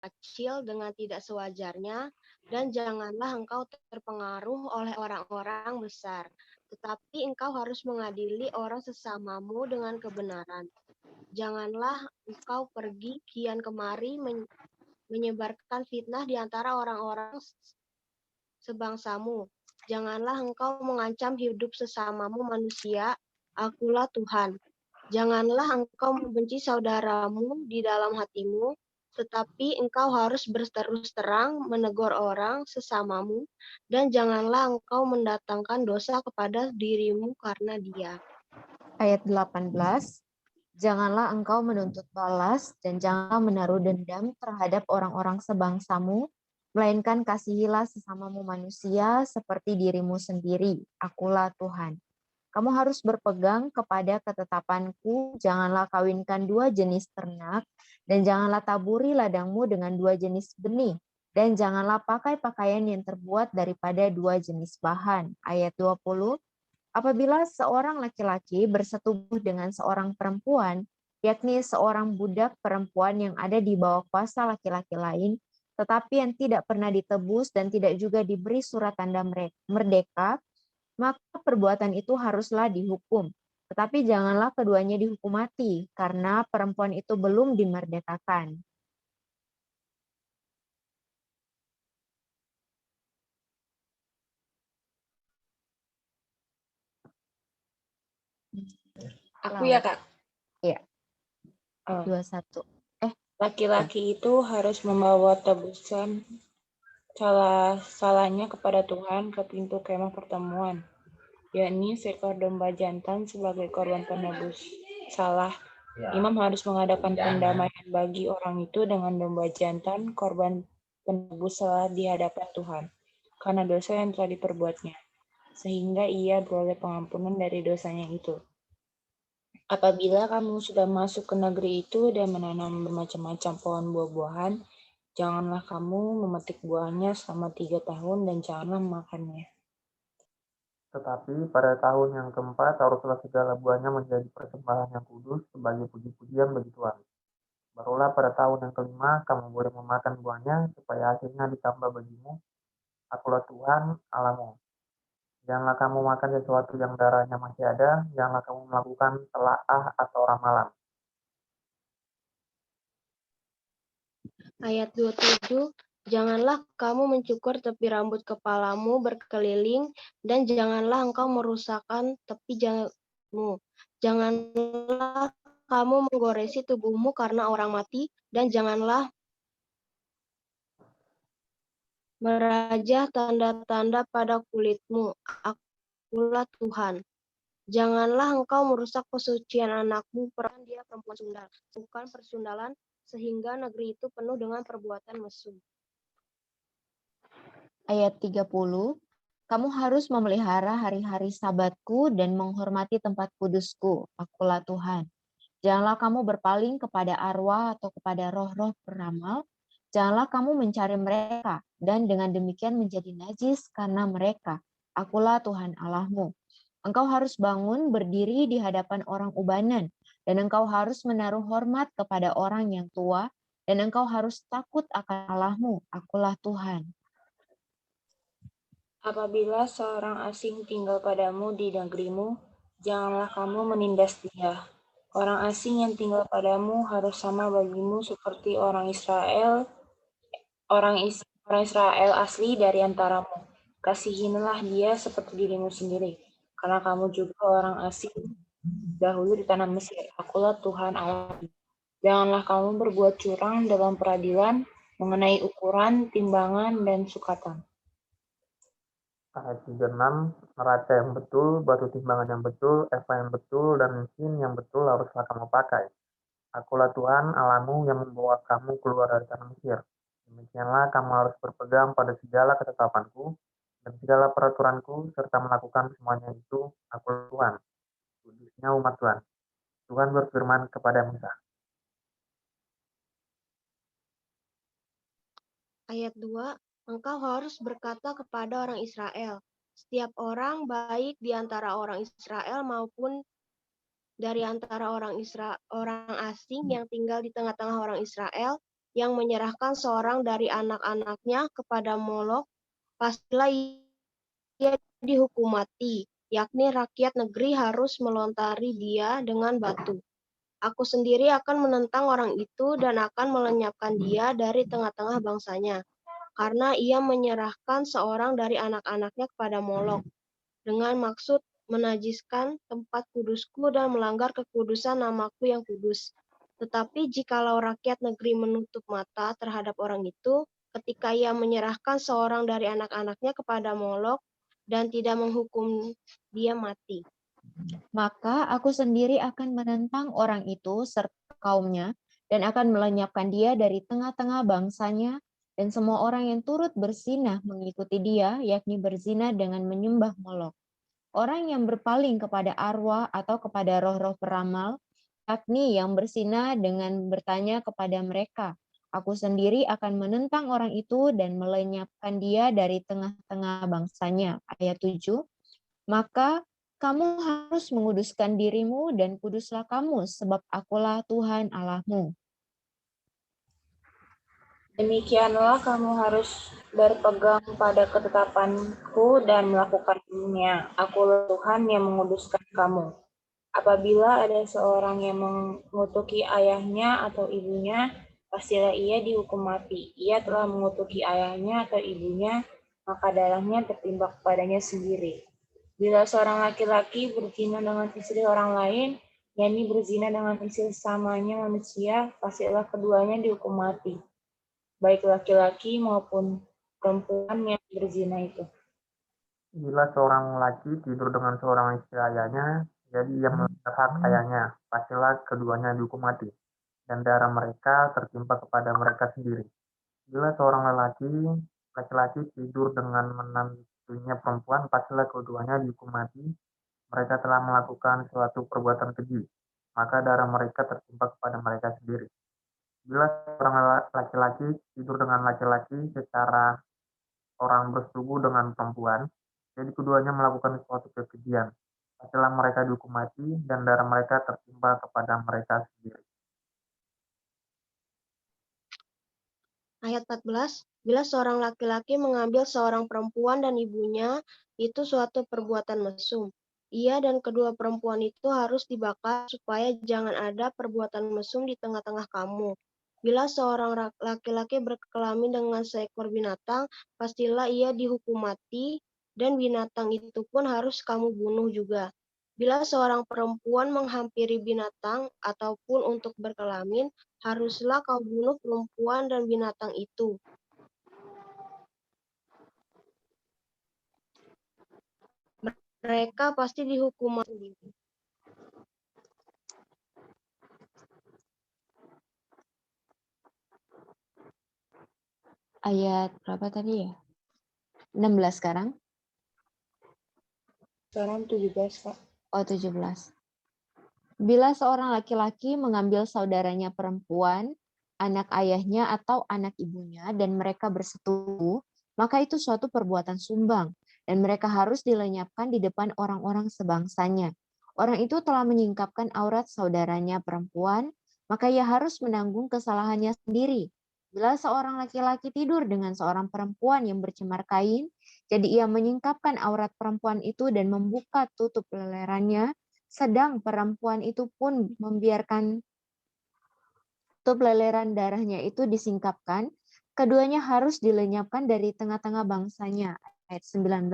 kecil dengan tidak sewajarnya, dan janganlah engkau terpengaruh oleh orang-orang besar. Tetapi engkau harus mengadili orang sesamamu dengan kebenaran. Janganlah engkau pergi kian kemari menyebarkan fitnah di antara orang-orang sebangsamu. Janganlah engkau mengancam hidup sesamamu manusia, akulah Tuhan. Janganlah engkau membenci saudaramu di dalam hatimu, tetapi engkau harus berterus terang menegur orang sesamamu, dan janganlah engkau mendatangkan dosa kepada dirimu karena dia. Ayat 18, janganlah engkau menuntut balas dan janganlah menaruh dendam terhadap orang-orang sebangsamu, melainkan kasihilah sesamamu manusia seperti dirimu sendiri. Akulah Tuhan. Kamu harus berpegang kepada ketetapanku, janganlah kawinkan dua jenis ternak, dan janganlah taburi ladangmu dengan dua jenis benih, dan janganlah pakai pakaian yang terbuat daripada dua jenis bahan. Ayat 20, apabila seorang laki-laki bersetubuh dengan seorang perempuan, yakni seorang budak perempuan yang ada di bawah kuasa laki-laki lain, tetapi yang tidak pernah ditebus dan tidak juga diberi surat tanda merdeka, maka perbuatan itu haruslah dihukum. Tetapi janganlah keduanya dihukum mati, karena perempuan itu belum dimerdekakan. Aku ya, Kak. Iya, Oh, 21. laki-laki itu harus membawa tebusan salahnya kepada Tuhan ke pintu kemah pertemuan, yakni seekor domba jantan sebagai korban penebus salah. Imam harus mengadakan pendamaian bagi orang itu dengan domba jantan, korban penebus salah di hadapan Tuhan, karena dosa yang telah diperbuatnya, sehingga ia beroleh pengampunan dari dosanya itu. Apabila kamu sudah masuk ke negeri itu dan menanam bermacam-macam pohon buah-buahan, janganlah kamu memetik buahnya selama 3 tahun dan janganlah memakannya. Tetapi pada tahun yang keempat haruslah segala buahnya menjadi persembahan yang kudus sebagai puji-pujian bagi Tuhan. Barulah pada tahun yang kelima kamu boleh memakan buahnya supaya hasilnya ditambah bagimu. Akulah Tuhan Allahmu. Janganlah kamu makan sesuatu yang darahnya masih ada, janganlah kamu melakukan telaah atau ramalan. Ayat 27, janganlah kamu mencukur tepi rambut kepalamu berkeliling, dan janganlah engkau merusakkan tepi janggut. Janganlah kamu menggoresi tubuhmu karena orang mati, dan janganlah merajah tanda-tanda pada kulitmu. Akulah Tuhan. Janganlah engkau merusak kesucian anakmu, peran dia perempuan sundal, bukan persundalan, sehingga negeri itu penuh dengan perbuatan mesum. Ayat 30, kamu harus memelihara hari-hari sabatku dan menghormati tempat kudusku. Akulah Tuhan. Janganlah kamu berpaling kepada arwah atau kepada roh-roh peramal. Janganlah kamu mencari mereka, dan dengan demikian menjadi najis karena mereka. Akulah Tuhan Allahmu. Engkau harus bangun berdiri di hadapan orang ubanan, dan engkau harus menaruh hormat kepada orang yang tua, dan engkau harus takut akan Allahmu. Akulah Tuhan. Apabila seorang asing tinggal padamu di negerimu, janganlah kamu menindas dia. Orang asing yang tinggal padamu harus sama bagimu seperti orang Israel asli dari antaramu. Kasihilah dia seperti dirimu sendiri, karena kamu juga orang asing dahulu di tanah Mesir. Akulah Tuhan Allah. Janganlah kamu berbuat curang dalam peradilan mengenai ukuran, timbangan, dan sukatan. Ayat 36, neraca yang betul, batu timbangan yang betul, eva yang betul, dan mesin yang betul haruslah kamu pakai. Akulah Tuhan Allahmu yang membawa kamu keluar dari tanah Mesir. Demikianlah kamu harus berpegang pada segala ketetapanku dan segala peraturanku, serta melakukan semuanya itu. Akulah Tuhan, kudusnya umat Tuhan. Tuhan berfirman kepada Musa. Ayat 2, engkau harus berkata kepada orang Israel, setiap orang baik di antara orang Israel maupun dari antara orang asing yang tinggal di tengah-tengah orang Israel, yang menyerahkan seorang dari anak-anaknya kepada Molok, pastilah ia dihukum mati, yakni rakyat negeri harus melontari dia dengan batu. Aku sendiri akan menentang orang itu dan akan melenyapkan dia dari tengah-tengah bangsanya, karena ia menyerahkan seorang dari anak-anaknya kepada Molok, dengan maksud menajiskan tempat kudusku dan melanggar kekudusan namaku yang kudus. Tetapi jikalau rakyat negeri menutup mata terhadap orang itu, ketika ia menyerahkan seorang dari anak-anaknya kepada Molok dan tidak menghukum dia mati, Maka aku sendiri akan menentang orang itu serta kaumnya dan akan melenyapkan dia dari tengah-tengah bangsanya, dan semua orang yang turut berzinah mengikuti dia, yakni berzina dengan menyembah Molok. Orang yang berpaling kepada arwah atau kepada roh-roh peramal, yakni yang berzinah dengan bertanya kepada mereka. Aku sendiri akan menentang orang itu dan melenyapkan dia dari tengah-tengah bangsanya. Ayat 7. Maka kamu harus menguduskan dirimu dan kuduslah kamu, sebab akulah Tuhan Allahmu. Demikianlah kamu harus berpegang pada ketetapanku dan melakukannya. Akulah Tuhan yang menguduskan kamu. Apabila ada seorang yang mengutuki ayahnya atau ibunya, pastilah ia dihukum mati. Ia telah mengutuki ayahnya atau ibunya, maka darahnya tertimba kepadanya sendiri. Bila seorang laki-laki berzina dengan istri orang lain, yakni berzina dengan istri sesamanya manusia, pastilah keduanya dihukum mati, baik laki-laki maupun perempuan yang berzina itu. Bila seorang laki tidur dengan seorang istri ayahnya, jadi ia melanggar hak ayahnya, pastilah keduanya dihukum mati, dan darah mereka tertimpa kepada mereka sendiri. Bila seorang laki-laki tidur dengan menantunya perempuan, pastilah keduanya dihukum mati. Mereka telah melakukan suatu perbuatan keji, maka darah mereka tertimpa kepada mereka sendiri. Bila seorang laki-laki tidur dengan laki-laki secara orang bersetubuh dengan perempuan, jadi keduanya melakukan suatu kekejian. Pastilah mereka dihukum mati dan darah mereka tertimpa kepada mereka sendiri. Ayat 14, bila seorang laki-laki mengambil seorang perempuan dan ibunya, itu suatu perbuatan mesum. Ia dan kedua perempuan itu harus dibakar supaya jangan ada perbuatan mesum di tengah-tengah kamu. Bila seorang laki-laki berkelamin dengan seekor binatang, pastilah ia dihukum mati, dan binatang itu pun harus kamu bunuh juga. Bila seorang perempuan menghampiri binatang ataupun untuk berkelamin, haruslah kau bunuh perempuan dan binatang itu. Mereka pasti dihukum mati. Ayat berapa tadi ya? 16 sekarang? Sekarang 17, Kak. Oh, 17. Bila seorang laki-laki mengambil saudaranya perempuan, anak ayahnya atau anak ibunya, dan mereka bersetubuh, maka itu suatu perbuatan sumbang, dan mereka harus dilenyapkan di depan orang-orang sebangsanya. Orang itu telah menyingkapkan aurat saudaranya perempuan, maka ia harus menanggung kesalahannya sendiri. Bila seorang laki-laki tidur dengan seorang perempuan yang bercemar kain, jadi ia menyingkapkan aurat perempuan itu dan membuka tutup lelerannya, sedang perempuan itu pun membiarkan tutup leleran darahnya itu disingkapkan, keduanya harus dilenyapkan dari tengah-tengah bangsanya. Ayat 19,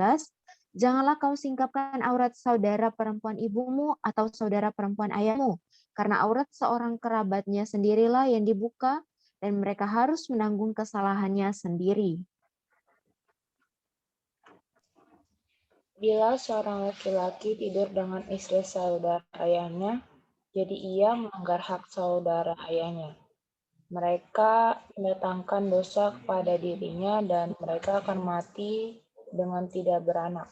janganlah kau singkapkan aurat saudara perempuan ibumu atau saudara perempuan ayahmu, karena aurat seorang kerabatnya sendirilah yang dibuka, dan mereka harus menanggung kesalahannya sendiri. Bila seorang laki-laki tidur dengan istri saudara ayahnya, jadi ia melanggar hak saudara ayahnya. Mereka mendatangkan dosa kepada dirinya dan mereka akan mati dengan tidak beranak.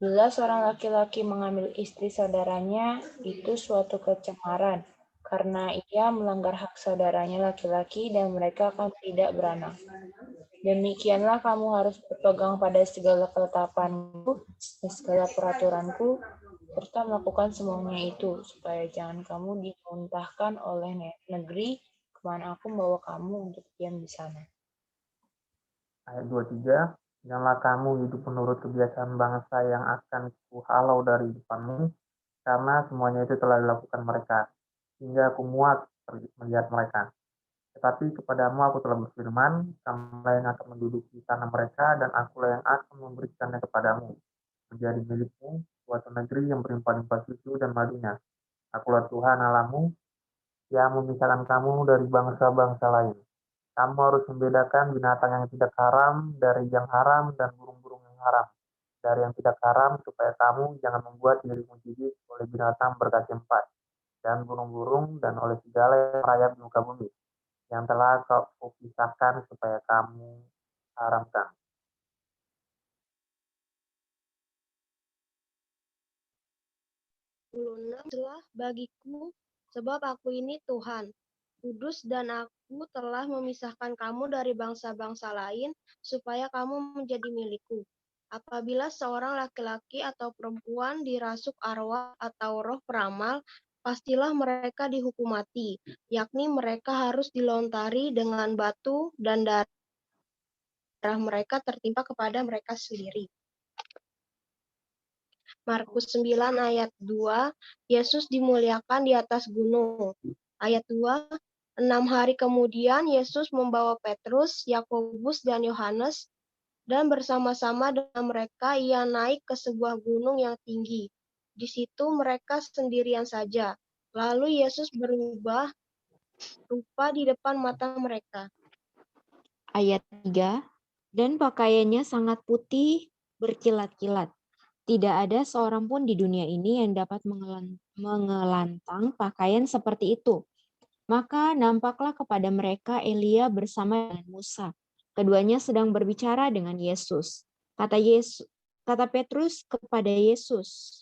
Bila seorang laki-laki mengambil istri saudaranya, itu suatu kecemaran, karena ia melanggar hak saudaranya laki-laki dan mereka akan tidak beranak. Demikianlah kamu harus berpegang pada segala ketetapanku dan segala peraturanku, serta melakukan semuanya itu, supaya jangan kamu dimuntahkan oleh negeri Tuhan aku membawa kamu untuk diam di sana. Ayat 23, janganlah kamu hidup menurut kebiasaan bangsa yang akan kuhalau dari depanmu, karena semuanya itu telah dilakukan mereka, hingga aku muak melihat mereka. Tetapi kepadamu aku telah berfirman, kamulah yang akan menduduki tanah mereka, dan akulah yang akan memberikannya kepadamu, menjadi milikmu, suatu negeri yang berlimpah-limpah susu dan madunya. Akulah Tuhan Allahmu, yang memisahkan kamu dari bangsa-bangsa lain. Kamu harus membedakan binatang yang tidak haram dari yang haram dan burung-burung yang haram dari yang tidak haram, supaya kamu jangan membuat dirimu jijik oleh binatang berkaki empat, dan burung-burung, dan oleh segala yang merayap di muka bumi, yang telah kau pisahkan supaya kamu haramkan. Telah bagiku, sebab aku ini Tuhan, kudus, dan aku telah memisahkan kamu dari bangsa-bangsa lain, supaya kamu menjadi milikku. Apabila seorang laki-laki atau perempuan dirasuk arwah atau roh peramal, pastilah mereka dihukum mati, yakni mereka harus dilontari dengan batu dan darah mereka tertimpa kepada mereka sendiri. Markus 9 ayat 2, Yesus dimuliakan di atas gunung. Ayat 2, 6 hari kemudian Yesus membawa Petrus, Yakobus, dan Yohanes, dan bersama-sama dengan mereka ia naik ke sebuah gunung yang tinggi. Di situ mereka sendirian saja. Lalu Yesus berubah rupa di depan mata mereka. Ayat 3, dan pakaiannya sangat putih berkilat-kilat. Tidak ada seorang pun di dunia ini yang dapat mengelantang pakaian seperti itu. Maka nampaklah kepada mereka Elia bersama dengan Musa. Keduanya sedang berbicara dengan Yesus. Kata Petrus kepada Yesus,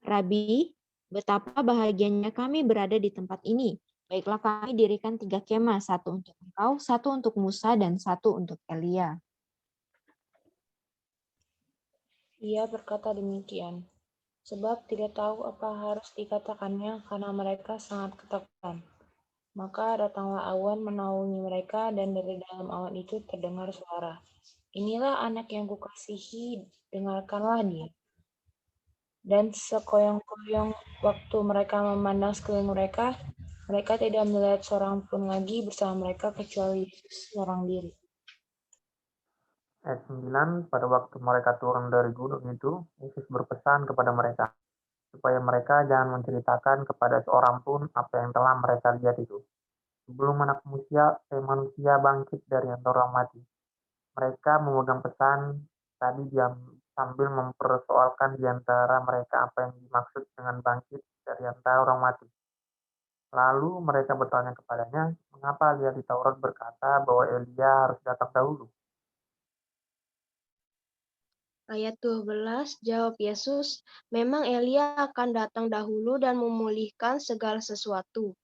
Rabi, betapa bahagianya kami berada di tempat ini. Baiklah kami dirikan 3 kemah, satu untuk engkau, satu untuk Musa, dan satu untuk Elia. Ia berkata demikian, sebab tidak tahu apa harus dikatakannya karena mereka sangat ketakutan. Maka datanglah awan menaungi mereka, dan dari dalam awan itu terdengar suara, inilah anak yang kukasihi, dengarkanlah dia. Dan sekoyong-koyong waktu mereka memandang sekeliling mereka, mereka tidak melihat seorang pun lagi bersama mereka kecuali Yesus seorang diri. Ayat 9, pada waktu mereka turun dari gunung itu, Yesus berpesan kepada mereka, supaya mereka jangan menceritakan kepada seorang pun apa yang telah mereka lihat itu, sebelum anak manusia bangkit dari antara orang mati. Mereka memegang pesan tadi sambil mempersoalkan di antara mereka apa yang dimaksud dengan bangkit dari antara orang mati. Lalu mereka bertanya kepadanya, mengapa lihat di Taurat berkata bahwa Elia harus datang dahulu? Ayat 12, jawab Yesus, memang Elia akan datang dahulu dan memulihkan segala sesuatu.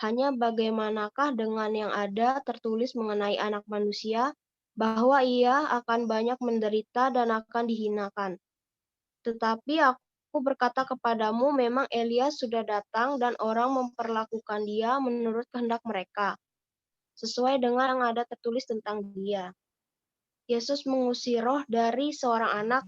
Hanya bagaimanakah dengan yang ada tertulis mengenai anak manusia, bahwa ia akan banyak menderita dan akan dihinakan. Tetapi aku berkata kepadamu, memang Elia sudah datang dan orang memperlakukan dia menurut kehendak mereka, sesuai dengan yang ada tertulis tentang dia. Yesus mengusir roh dari seorang anak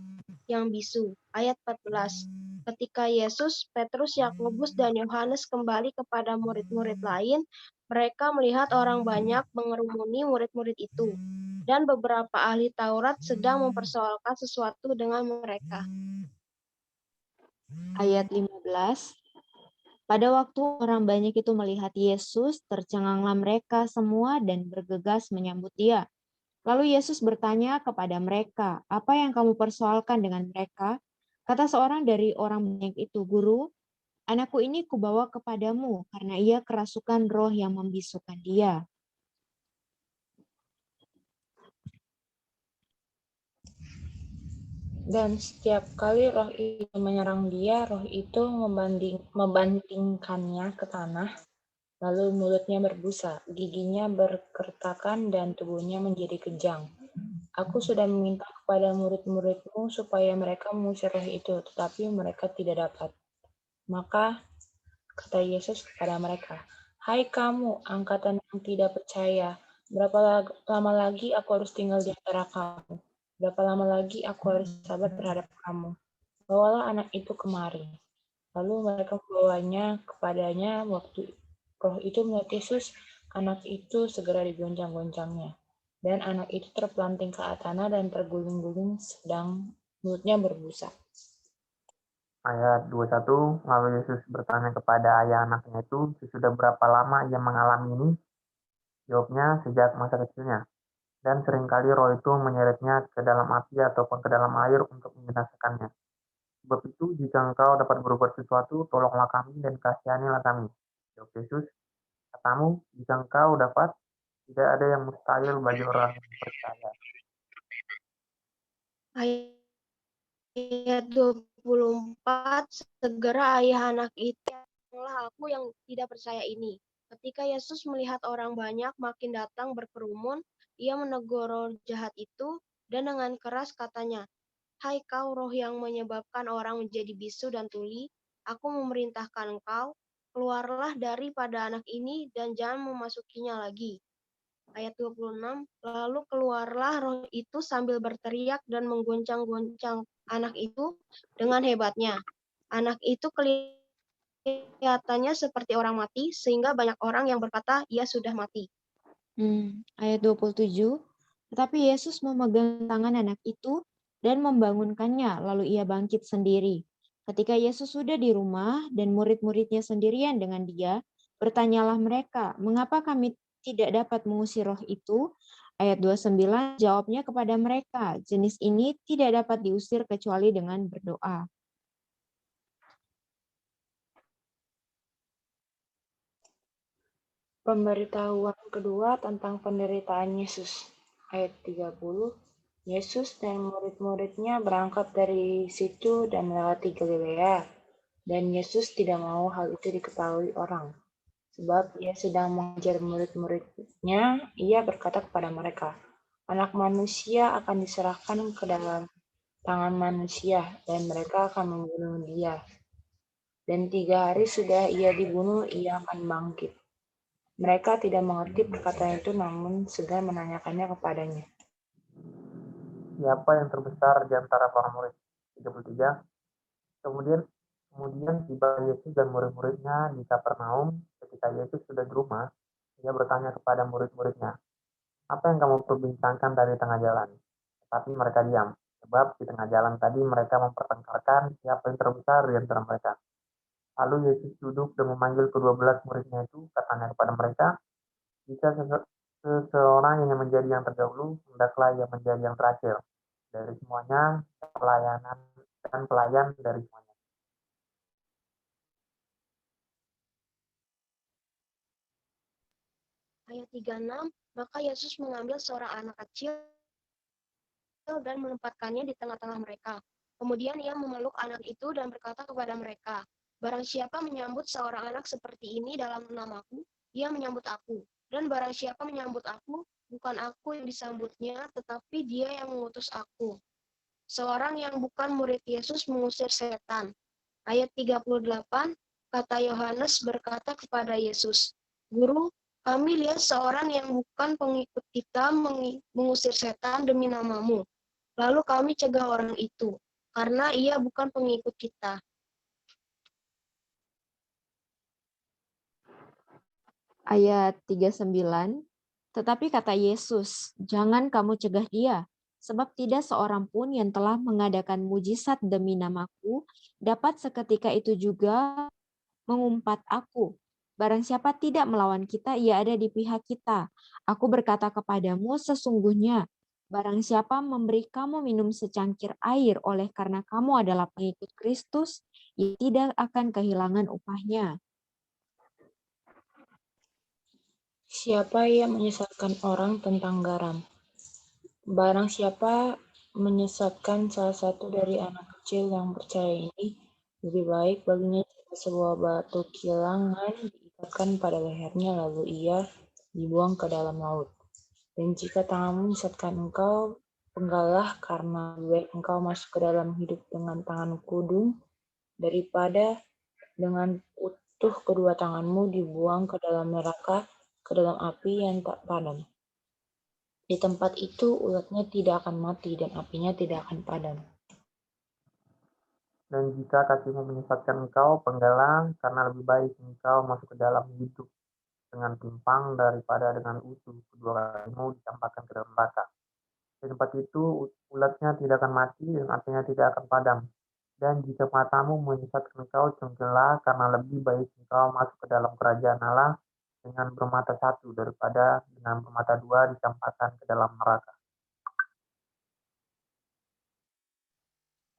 yang bisu. Ayat 14. Ketika Yesus, Petrus, Yakobus, dan Yohanes kembali kepada murid-murid lain, mereka melihat orang banyak mengerumuni murid-murid itu, dan beberapa ahli Taurat sedang mempersoalkan sesuatu dengan mereka. Ayat 15, pada waktu orang banyak itu melihat Yesus, tercenganglah mereka semua dan bergegas menyambut dia. Lalu Yesus bertanya kepada mereka, apa yang kamu persoalkan dengan mereka? Kata seorang dari orang banyak itu, Guru, anakku ini kubawa kepadamu karena ia kerasukan roh yang membisukan dia. Dan setiap kali roh itu menyerang dia, roh itu membantingkannya ke tanah, lalu mulutnya berbusa, giginya berkertakan, dan tubuhnya menjadi kejang. Aku sudah meminta kepada murid-muridmu supaya mereka mengusir roh itu, tetapi mereka tidak dapat. Maka kata Yesus kepada mereka, Hai kamu, angkatan yang tidak percaya, berapa lama lagi aku harus tinggal di antara kamu? Berapa lama lagi aku harus sabar terhadap kamu? Bawalah anak itu kemari. Lalu mereka membawanya kepadanya. Waktu roh itu melihat Yesus, anak itu segera digoncang-goncangnya. Dan anak itu terpelanting ke tanah dan terguling-guling sedang mulutnya berbusa. Ayat 21, lalu Yesus bertanya kepada ayah anaknya itu, sesudah berapa lama ia mengalami ini? Jawabnya, sejak masa kecilnya. Dan seringkali roh itu menyeretnya ke dalam api ataupun ke dalam air untuk membinasakannya. Sebab itu, jika engkau dapat berbuat sesuatu, tolonglah kami dan kasihanilah kami. Jawab Yesus, katamu, jika engkau dapat, tidak ada yang mustahil bagi orang yang percaya. Ayat 24, segera ayah anak itu, "Tolonglah aku yang tidak percaya ini." Ketika Yesus melihat orang banyak makin datang berkerumun, ia menegur roh jahat itu dan dengan keras katanya, "Hai kau roh yang menyebabkan orang menjadi bisu dan tuli, aku memerintahkan engkau, keluarlah daripada anak ini dan jangan memasukinya lagi." Ayat 26, lalu keluarlah roh itu sambil berteriak dan menggoncang-goncang anak itu dengan hebatnya. Anak itu kelihatannya seperti orang mati, sehingga banyak orang yang berkata, ia sudah mati. Ayat 27, tetapi Yesus memegang tangan anak itu dan membangunkannya, lalu ia bangkit sendiri. Ketika Yesus sudah di rumah dan murid-muridnya sendirian dengan dia, bertanyalah mereka, mengapa kami tidak dapat mengusir roh itu? Ayat 29, jawabnya kepada mereka, jenis ini tidak dapat diusir kecuali dengan berdoa. Pemberitahuan kedua tentang penderitaan Yesus. Ayat 30, Yesus dan murid-muridnya berangkat dari situ dan melewati Galilea. Dan Yesus tidak mau hal itu diketahui orang. Sebab ia sedang mengajar murid-muridnya, ia berkata kepada mereka, Anak manusia akan diserahkan ke dalam tangan manusia, dan mereka akan membunuh dia. Dan 3 hari sudah ia dibunuh, ia akan bangkit. Mereka tidak mengerti perkataan itu, namun segan menanyakannya kepadanya. Siapa yang terbesar di antara para murid? 33. Kemudian tiba Yesus dan murid-muridnya di Kapernaum. Ketika Yesus sudah di rumah, ia bertanya kepada murid-muridnya, apa yang kamu perbincangkan dari tengah jalan? Tetapi mereka diam, sebab di tengah jalan tadi mereka mempertengkarkan siapa yang terbesar di antara mereka. Lalu Yesus duduk dan memanggil ke-12 muridnya itu, katanya kepada mereka, jika seseorang ingin menjadi yang terdahulu, hendaklah ia menjadi yang terakhir. Dari semuanya, pelayanan dan pelayan dari semuanya. Ayat 36, maka Yesus mengambil seorang anak kecil dan menempatkannya di tengah-tengah mereka. Kemudian ia memeluk anak itu dan berkata kepada mereka, barang siapa menyambut seorang anak seperti ini dalam namaku, ia menyambut aku. Dan barang siapa menyambut aku, bukan aku yang disambutnya, tetapi dia yang mengutus aku. Seorang yang bukan murid Yesus mengusir setan. Ayat 38, kata Yohanes berkata kepada Yesus, Guru, kami lihat seorang yang bukan pengikut kita mengusir setan demi namamu. Lalu kami cegah orang itu, karena ia bukan pengikut kita. Ayat 39, tetapi kata Yesus, jangan kamu cegah dia, sebab tidak seorang pun yang telah mengadakan mujizat demi namaku dapat seketika itu juga mengumpat aku. Barang siapa tidak melawan kita, ia ada di pihak kita. Aku berkata kepadamu sesungguhnya, barang siapa memberi kamu minum secangkir air oleh karena kamu adalah pengikut Kristus, ia tidak akan kehilangan upahnya. Siapa yang menyesatkan orang tentang garam? Barang siapa menyesatkan salah satu dari anak kecil yang percaya ini, lebih baik baginya jika sebuah batu kilangan diikatkan pada lehernya lalu ia dibuang ke dalam laut. Dan jika tanganmu menyesatkan engkau, penggalah, karena lebih baik engkau masuk ke dalam hidup dengan tangan kudung daripada dengan tuh kedua tanganmu dibuang ke dalam neraka, ke dalam api yang tak padam. Di tempat itu ulatnya tidak akan mati dan apinya tidak akan padam. Dan jika kakimu menyesatkan engkau, penggalang, karena lebih baik engkau masuk ke dalam hidup dengan timpang daripada dengan utuh kedua kakimu dicampakkan ke dalam neraka. Di tempat itu ulatnya tidak akan mati dan apinya tidak akan padam. Dan jika matamu menyesatkan engkau, cengkelah, karena lebih baik engkau masuk ke dalam kerajaan Allah dengan bermata satu daripada dengan bermata dua dicampakkan ke dalam neraka.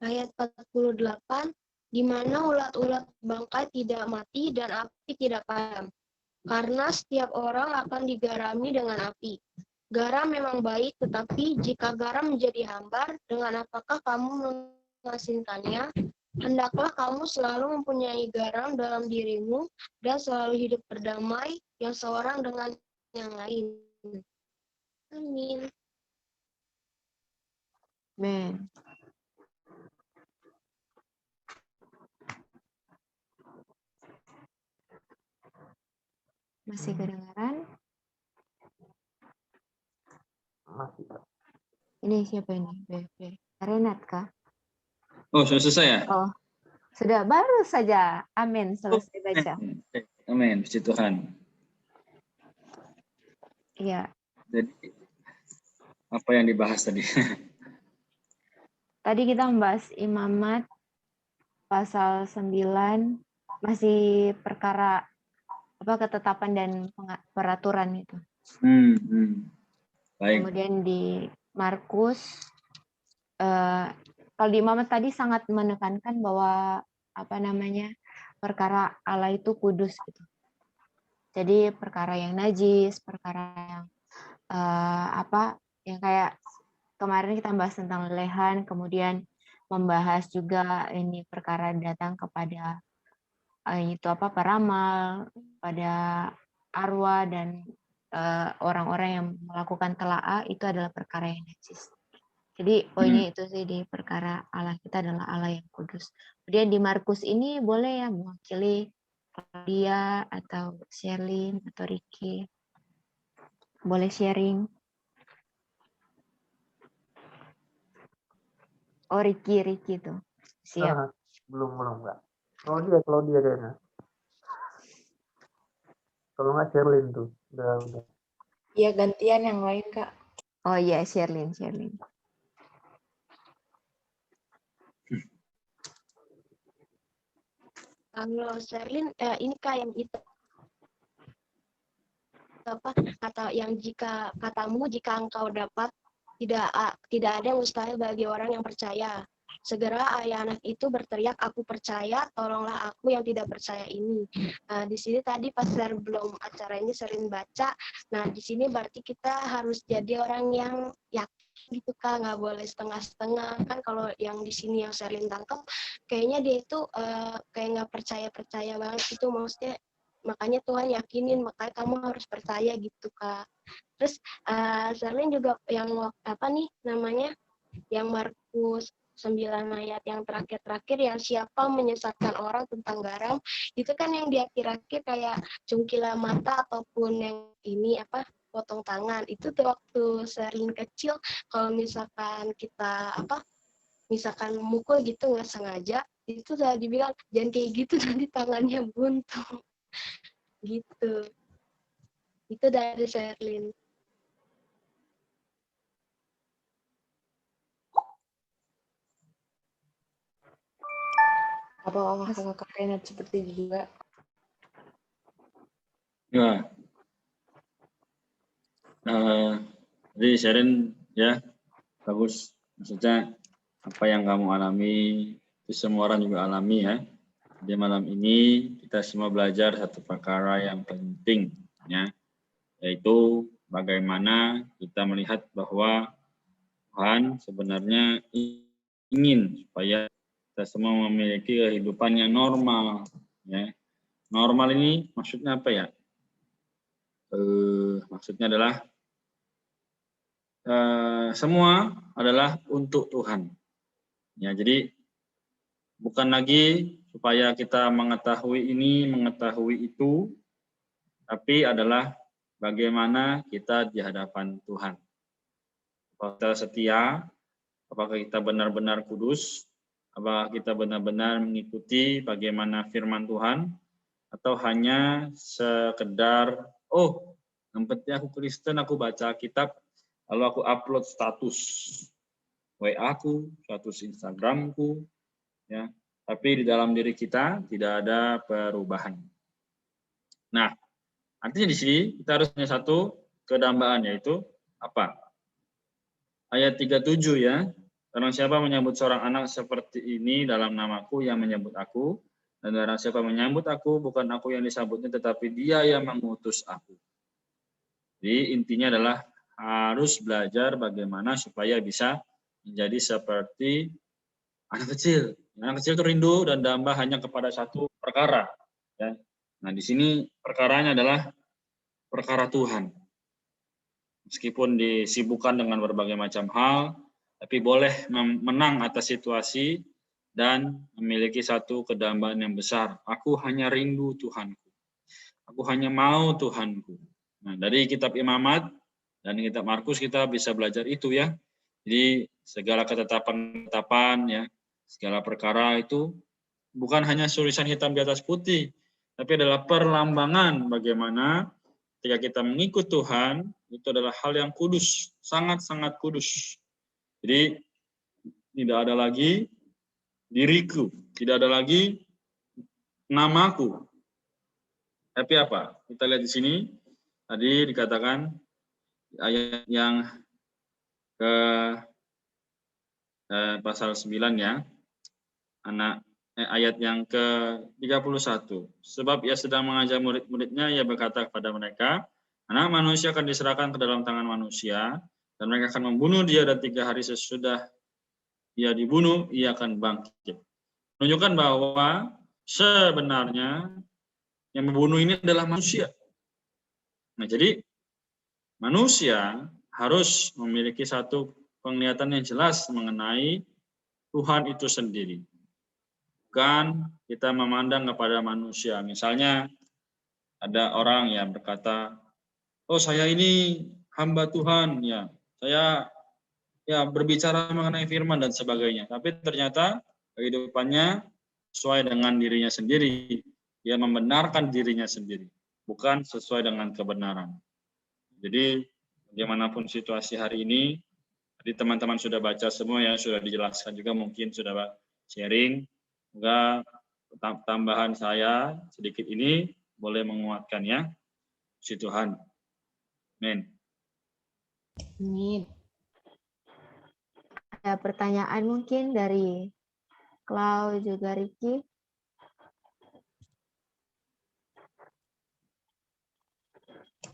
Ayat 48, di mana ulat-ulat bangkai tidak mati dan api tidak padam, karena setiap orang akan digarami dengan api. Garam memang baik, tetapi jika garam menjadi hambar, dengan apakah kamu mengasinkannya? Hendaklah kamu selalu mempunyai garam dalam dirimu dan selalu hidup berdamai yang seorang dengan yang lain. Amin. Amen. Masih kedengaran? Masih. Ini siapa ini? BB. Renat kah? Oh, sudah selesai ya? Oh, sudah baru saja. Amin, selesai baca. Amin, puji Tuhan. Iya. Jadi, apa yang dibahas tadi? Tadi kita membahas imamat pasal 9, masih perkara ketetapan dan peraturan itu. Baik. Kemudian di Markus, kalau di imamat tadi sangat menekankan bahwa perkara Allah itu kudus gitu. Jadi perkara yang najis, perkara yang yang kayak kemarin kita bahas tentang lelehan, kemudian membahas juga ini perkara datang kepada peramal, pada arwah dan orang-orang yang melakukan telaah itu adalah perkara yang najis. Jadi poinnya itu sih di perkara Allah kita adalah Allah yang kudus. Kemudian di Markus ini boleh ya mewakili Claudia atau Sherlyn atau Ricky. Boleh sharing. Oh Ricky tuh. Siap. Belum enggak. Claudia kayaknya. Kalau nggak Sherlyn tuh. Udah. Iya, gantian yang lain, Kak. Oh iya, Sherlyn. Kalau Sherlyn, ini Kak yang itu kata yang jika katamu jika engkau dapat tidak ada yang mustahil bagi orang yang percaya. Segera ayah anak itu berteriak, aku percaya, tolonglah aku yang tidak percaya ini. Di sini tadi pas sebelum acara ini sering baca. Nah di sini berarti kita harus jadi orang yang yakin gitu Kak, nggak boleh setengah-setengah kan. Kalau yang di sini yang sering tangkap kayaknya dia itu kayak nggak percaya banget gitu, maksudnya makanya Tuhan yakinin, makanya kamu harus percaya gitu Kak. Terus Sherlyn juga yang yang Markus 9 ayat yang terakhir yang siapa menyesatkan orang tentang garam, itu kan yang di akhir-akhir kayak cungkilah mata ataupun yang ini potong tangan. Itu tuh waktu Sherlyn kecil, kalau misalkan kita misalkan memukul gitu nggak sengaja, itu udah dibilang jangan kayak gitu nanti tangannya buntung gitu. Itu dari Sherlyn. Apakah kakak Renat seperti juga? Ya. Jadi Sharon ya bagus. Maksudnya apa yang kamu alami itu semua orang juga alami ya. Di malam ini kita semua belajar satu perkara yang penting ya, yaitu bagaimana kita melihat bahwa Tuhan sebenarnya ingin supaya kita semua memiliki kehidupan yang normal ya. Normal ini maksudnya apa ya? Maksudnya adalah semua adalah untuk Tuhan. Ya, jadi bukan lagi supaya kita mengetahui ini, mengetahui itu, tapi adalah bagaimana kita di hadapan Tuhan. Apakah kita setia, apakah kita benar-benar kudus, apakah kita benar-benar mengikuti bagaimana firman Tuhan, atau hanya sekedar, oh, yang penting aku Kristen, aku baca kitab, lalu aku upload status WA aku, status Instagramku, ya. Tapi di dalam diri kita tidak ada perubahan. Nah, artinya di sini kita harus punya satu kedambaan, yaitu apa? Ayat 37 ya. Barang siapa menyambut seorang anak seperti ini dalam namaku yang menyambut aku, dan barang siapa menyambut aku, bukan aku yang disambutnya, tetapi dia yang mengutus aku. Jadi intinya adalah harus belajar bagaimana supaya bisa menjadi seperti anak kecil. Anak kecil itu rindu dan damba hanya kepada satu perkara. Ya. Nah, di sini perkaranya adalah perkara Tuhan. Meskipun disibukkan dengan berbagai macam hal, tapi boleh menang atas situasi dan memiliki satu kedambaan yang besar. Aku hanya rindu Tuhanku. Aku hanya mau Tuhanku. Nah, dari kitab Imamat dan kitab Markus kita bisa belajar itu ya. Jadi segala ketetapan-ketetapan ya, segala perkara itu bukan hanya tulisan hitam di atas putih, tapi adalah perlambangan bagaimana ketika kita mengikut Tuhan, itu adalah hal yang kudus, sangat-sangat kudus. Jadi tidak ada lagi diriku, tidak ada lagi namaku. Tapi apa? Kita lihat di sini, tadi dikatakan ayat yang ke pasal 9 ya, ayat yang ke-31. Sebab ia sedang mengajar murid-muridnya, ia berkata kepada mereka, anak manusia akan diserahkan ke dalam tangan manusia, dan mereka akan membunuh dia, dan 3 hari sesudah ia dibunuh, ia akan bangkit. Menunjukkan bahwa sebenarnya yang membunuh ini adalah manusia. Nah, jadi manusia harus memiliki satu penglihatan yang jelas mengenai Tuhan itu sendiri. Bukan kita memandang kepada manusia. Misalnya ada orang yang berkata, oh saya ini hamba Tuhan, ya saya ya berbicara mengenai firman dan sebagainya. Tapi ternyata kehidupannya sesuai dengan dirinya sendiri. Dia membenarkan dirinya sendiri, bukan sesuai dengan kebenaran. Jadi bagaimanapun situasi hari ini, tadi teman-teman sudah baca semua ya, sudah dijelaskan juga, mungkin sudah sharing. Semoga tambahan saya sedikit ini boleh menguatkan ya. Puji Tuhan. Amin. Amin. Ada pertanyaan mungkin dari Klau juga Ricky?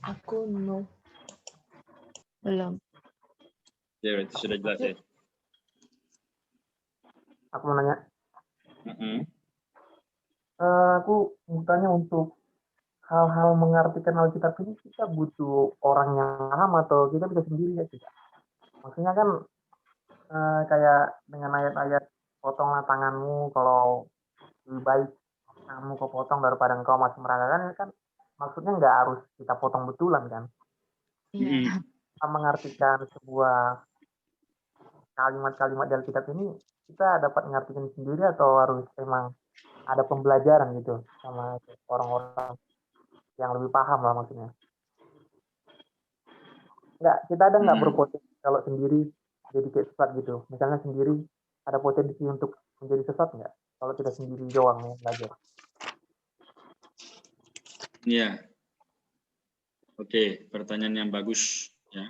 Aku no. Belum. Ya, itu sudah jelas ya. Aku mau nanya. Uh-huh. Aku bertanya, untuk hal-hal mengartikan Alkitab ini kita butuh orang yang paham atau kita bisa sendiri ya tidak? Maksudnya kan kayak dengan ayat-ayat potonglah tanganmu kalau lebih baik kamu kau potong daripada engkau masih meragakan, kan maksudnya nggak harus kita potong betulan kan? Iya. Kita mengartikan sebuah kalimat-kalimat dari Alkitab ini, kita dapat mengartikan sendiri atau harus emang ada pembelajaran gitu sama orang-orang yang lebih paham lah maksudnya? Nggak, kita ada nggak berpotensi kalau sendiri jadi kayak sesat gitu? Misalnya sendiri ada potensi untuk menjadi sesat nggak? Kalau kita sendiri doang yang belajar. Iya. Oke, pertanyaan yang bagus ya.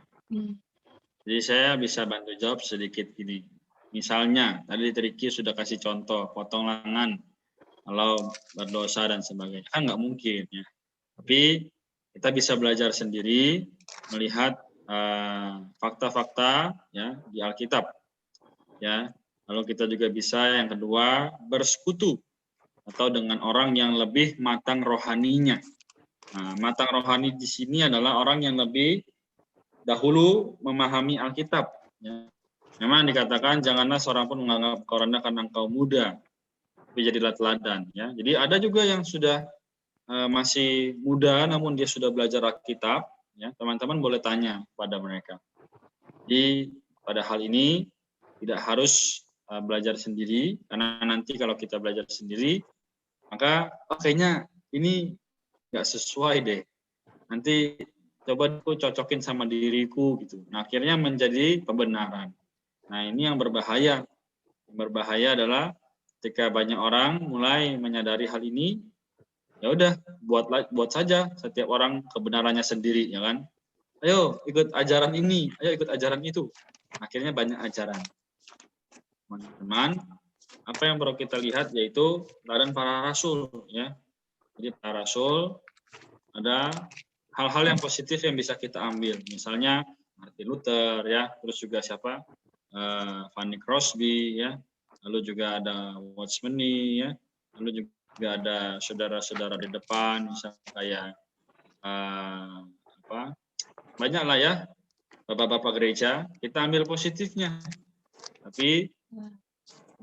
Jadi saya bisa bantu jawab sedikit gini. Misalnya, tadi Triki sudah kasih contoh, potong lengan kalau berdosa dan sebagainya. Kan nggak mungkin ya. Tapi kita bisa belajar sendiri, melihat fakta-fakta ya di Alkitab. Ya. Lalu kita juga bisa yang kedua bersekutu atau dengan orang yang lebih matang rohaninya. Nah, matang rohani di sini adalah orang yang lebih dahulu memahami Alkitab. Ya. Memang dikatakan janganlah seorang pun menganggap engkau rendah karena engkau muda. tapi jadilah teladan ya. Jadi ada juga yang sudah masih muda namun dia sudah belajar Alkitab ya, teman-teman boleh tanya pada mereka. Jadi pada hal ini tidak harus belajar sendiri, karena nanti kalau kita belajar sendiri maka kayaknya ini nggak sesuai deh, nanti coba aku cocokin sama diriku gitu. Nah, akhirnya menjadi pembenaran. Nah, ini yang berbahaya. Yang berbahaya adalah ketika banyak orang mulai menyadari hal ini, ya udah buat saja setiap orang kebenarannya sendiri, ya kan? Ayo ikut ajaran ini, ayo ikut ajaran itu. Akhirnya banyak ajaran. Teman-teman, apa yang perlu kita lihat yaitu teladan para rasul, ya. Jadi para rasul ada hal-hal yang positif yang bisa kita ambil. Misalnya Martin Luther, ya, terus juga siapa? Fanny Crosby, ya. Lalu juga ada Watchman Nee, ya. Lalu juga ada saudara-saudara di depan, misalnya kayak banyak lah ya, bapak-bapak gereja. Kita ambil positifnya, tapi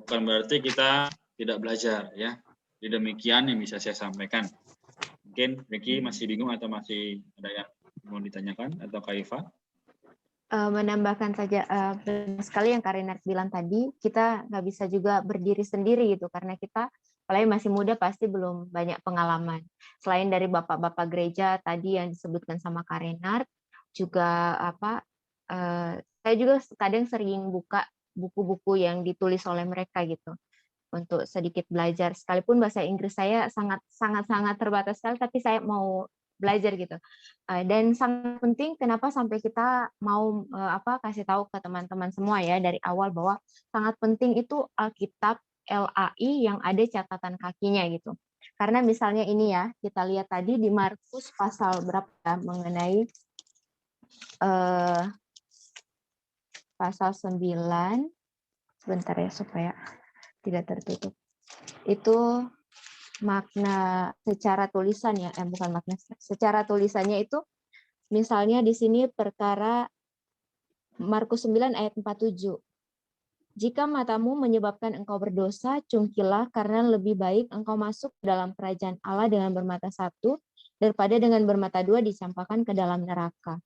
bukan berarti kita tidak belajar, ya. Jadi demikian yang bisa saya sampaikan. Mungkin Ricky masih bingung atau masih ada yang mau ditanyakan, atau Kak Iva? Menambahkan saja, benar sekali yang Kak Renard bilang tadi, kita nggak bisa juga berdiri sendiri gitu, karena kita apalagi masih muda pasti belum banyak pengalaman. Selain dari bapak-bapak gereja tadi yang disebutkan sama Kak Renard, juga saya juga kadang sering buka buku-buku yang ditulis oleh mereka gitu untuk sedikit belajar, sekalipun bahasa Inggris saya sangat terbatas sekali, tapi saya mau belajar gitu. Dan sangat penting kenapa sampai kita mau kasih tahu ke teman-teman semua ya dari awal bahwa sangat penting itu Alkitab LAI yang ada catatan kakinya gitu. Karena misalnya ini ya, kita lihat tadi di Markus pasal berapa ya, mengenai pasal 9, sebentar ya supaya tidak tertutup. Itu makna secara tulisan ya, bukan makna, secara tulisannya itu misalnya di sini perkara Markus 9 ayat 47. Jika matamu menyebabkan engkau berdosa, cungkilah, karena lebih baik engkau masuk dalam kerajaan Allah dengan bermata satu daripada dengan bermata dua dicampakkan ke dalam neraka.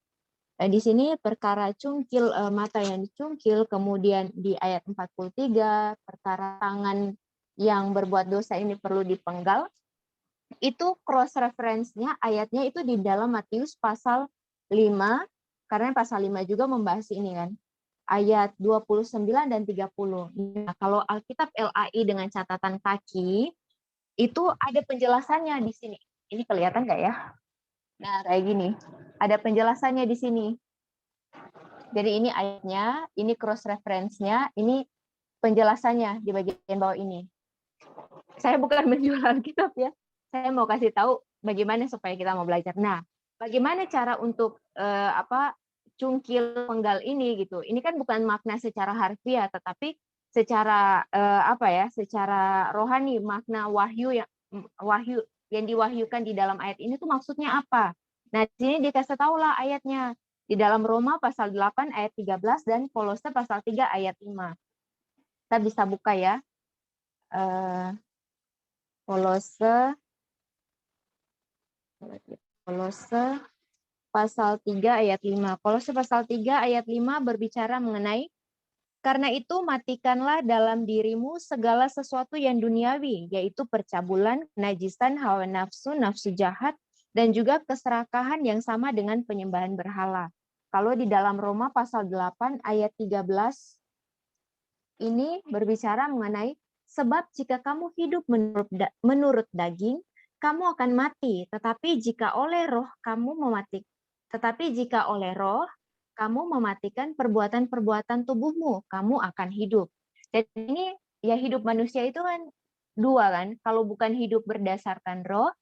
Di sini perkara cungkil, mata yang dicungkil, kemudian di ayat 43 perkara tangan yang berbuat dosa ini perlu dipenggal, itu cross reference-nya ayatnya itu di dalam Matius pasal 5, karena pasal 5 juga membahas ini kan, ayat 29 dan 30. Nah, kalau Alkitab LAI dengan catatan kaki, itu ada penjelasannya di sini. Ini kelihatan nggak ya? Nah, kayak gini. Ada penjelasannya di sini. Jadi ini ayatnya, ini cross reference-nya, ini penjelasannya di bagian bawah ini. Saya bukan menjual Alkitab ya. Saya mau kasih tahu bagaimana supaya kita mau belajar. Nah, bagaimana cara untuk cungkil penggal ini gitu. Ini kan bukan makna secara harfiah, tetapi secara secara rohani, makna wahyu yang diwahyukan di dalam ayat ini tuh maksudnya apa? Nah, di sini dikasih tahu lah ayatnya di dalam Roma pasal 8 ayat 13 dan Kolose pasal 3 ayat 5. Kita bisa buka ya. Kolose pasal 3 ayat 5. Kolose pasal 3 ayat 5 berbicara mengenai, karena itu matikanlah dalam dirimu segala sesuatu yang duniawi, yaitu percabulan, najisan, hawa nafsu, nafsu jahat, dan juga keserakahan yang sama dengan penyembahan berhala. Kalau di dalam Roma pasal 8 ayat 13, ini berbicara mengenai, sebab jika kamu hidup menurut daging, kamu akan mati, tetapi jika oleh roh kamu mematikan perbuatan-perbuatan tubuhmu, kamu akan hidup. Jadi ini ya, hidup manusia itu kan dua kan, kalau bukan hidup berdasarkan roh,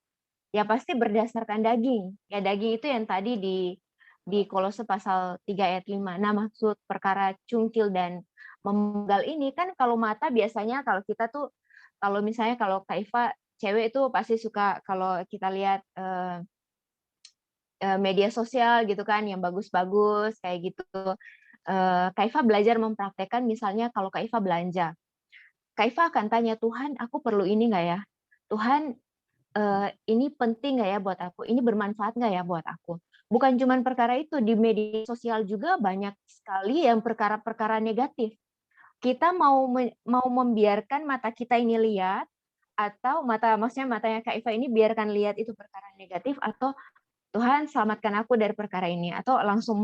ya pasti berdasarkan daging. Ya daging itu yang tadi di Kolose pasal 3 ayat 5. Nah, maksud perkara cungkil dan memenggal ini kan, kalau mata biasanya kalau kita tuh, kalau misalnya kalau Kak Iva cewek itu pasti suka kalau kita lihat media sosial gitu kan yang bagus-bagus kayak gitu. Kak Iva belajar mempraktekkan, misalnya kalau Kak Iva belanja, Kak Iva akan tanya, Tuhan, aku perlu ini nggak ya? Tuhan, ini penting nggak ya buat aku? Ini bermanfaat nggak ya buat aku? Bukan cuma perkara itu, di media sosial juga banyak sekali yang perkara-perkara negatif. Kita mau membiarkan mata kita ini lihat, atau maksudnya matanya Kak Iva ini biarkan lihat itu perkara negatif, atau Tuhan selamatkan aku dari perkara ini, atau langsung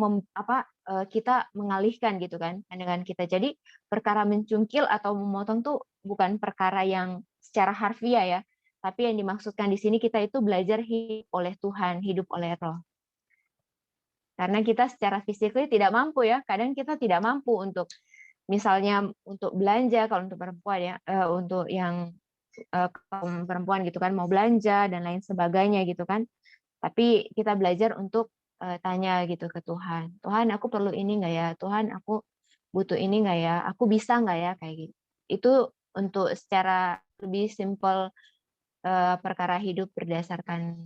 kita mengalihkan gitu kan pandangan kita. Jadi perkara mencungkil atau memotong tuh bukan perkara yang secara harfiah ya, tapi yang dimaksudkan di sini kita itu belajar hidup oleh Tuhan, hidup oleh Roh. Karena kita secara fisik tidak mampu ya, kadang kita tidak mampu untuk misalnya untuk belanja kalau untuk perempuan ya, untuk yang kaum perempuan gitu kan mau belanja dan lain sebagainya gitu kan. Tapi kita belajar untuk tanya gitu ke Tuhan. Tuhan, aku perlu ini nggak ya? Tuhan, aku butuh ini nggak ya? Aku bisa nggak ya? Kayak gitu. Itu untuk secara lebih simpel perkara hidup berdasarkan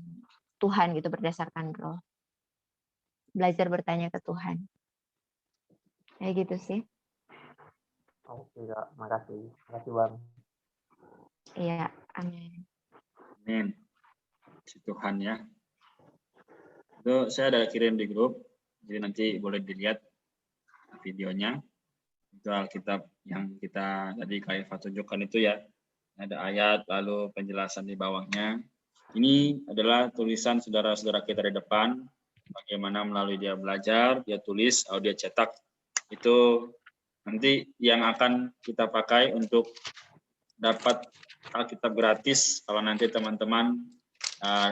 Tuhan gitu, berdasarkan Roh. Belajar bertanya ke Tuhan. Kayak gitu sih. Oke, Kak. Makasih. Makasih, Bang. Iya, amin. Amin. Si Tuhan ya. Itu saya ada kirim di grup, jadi nanti boleh dilihat videonya. Itu Alkitab yang kita tadi Kak Eva tunjukkan itu ya. Ada ayat, lalu penjelasan di bawahnya. Ini adalah tulisan saudara-saudara kita di depan, bagaimana melalui dia belajar, dia tulis, atau dia cetak. Itu nanti yang akan kita pakai untuk dapat Alkitab gratis kalau nanti teman-teman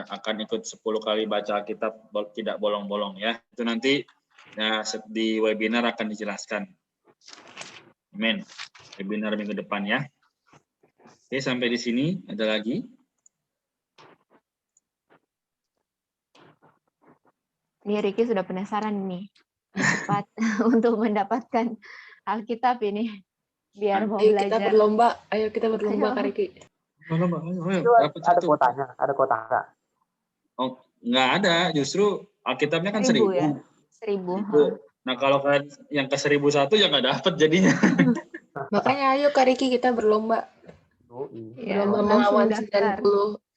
akan ikut 10 kali baca Alkitab tidak bolong-bolong ya. Itu nanti ya, di webinar akan dijelaskan. Amin. Webinar minggu depan ya. Oke, sampai di sini ada lagi. Ini Ricky sudah penasaran nih. Cepat untuk mendapatkan Alkitab ini. Biar mau Ayo belajar. kita berlomba Kak Riki. Itu ada kotanya, ada kota Kak. Oh, nggak ada. Justru Alkitabnya kan 1000 1000. ya. 1000. Nah, kalau kalian yang ke 1001 ya nggak dapat jadinya. Makanya ayo Kak Riki kita berlomba. Ya, Berlomba langsung melawan daftar.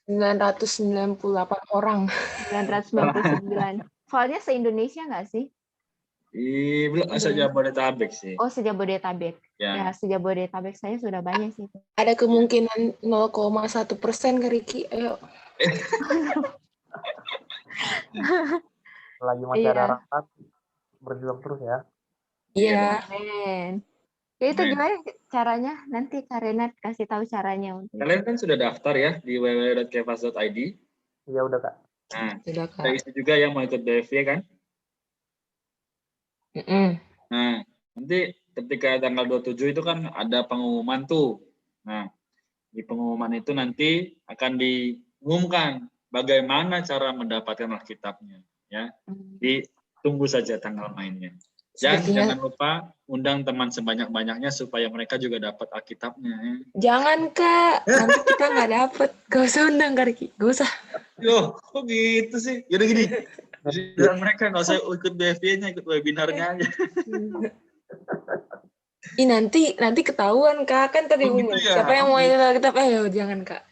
998 orang. 999. Soalnya se-Indonesia nggak sih? Belum se-Jabodetabek sih. Oh, se-Jabodetabek. Ya, se-Jabodetabek saya sudah banyak sih. Ada kemungkinan 0,1% Kak Riki. Ayo. Lagi masih ada rapat, berjuang terus ya. Iya. Amin. Ya itu gimana caranya? Nanti Kak Renat kasih tahu caranya. Kalian kan sudah daftar ya di www.kefas.id. Iya udah Kak. Nah, Sudah ada Kak. isi juga yang mau ikut DFY kan? Nah, nanti ketika tanggal 27 itu kan ada pengumuman tuh. Nah, di pengumuman itu nanti akan diumumkan bagaimana cara mendapatkan Alkitabnya. Ya, ditunggu saja tanggal mainnya. Dan jangan lupa undang teman sebanyak-banyaknya supaya mereka juga dapat Alkitabnya. Ya. Jangan Kak, nanti kita nggak dapet. Gak usah undang Kak Riki, gak usah. Loh, kok gitu sih? Yaudah gini, dan mereka nggak usah ikut BFY-nya, ikut webinarnya aja. Nanti ketahuan Kak, kan tadi gitu ya? siapa yang mau ikut Alkitab? Jangan Kak.